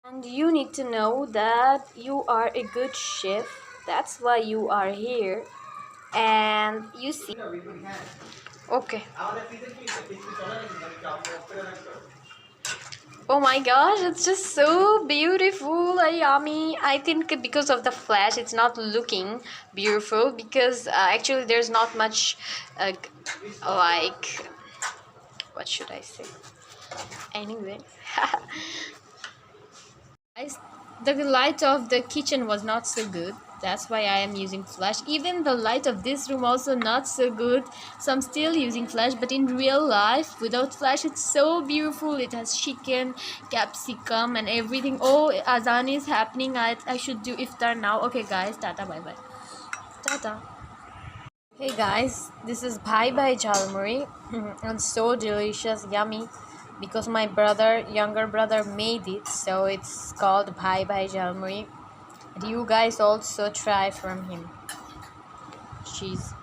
And you need to know that you are a good chef. That's why you are here. And you see. Okay. Oh my gosh, it's just so beautiful, yummy. I think because of the flash, it's not looking beautiful because actually there's not much like, what should I say? Anyway. Guys, the light of the kitchen was not so good. That's why I am using flash. Even the light of this room also not so good. So I'm still using flash. But in real life, without flash, it's so beautiful. It has chicken, capsicum, and everything. Oh, azan is happening. I should do iftar now. Okay, guys. Tata, bye bye. Tata. Hey guys, this is Bhai jhal muri and so delicious, yummy because my younger brother made it, so it's called Bhai jhal muri. And you guys also try from him. Cheese.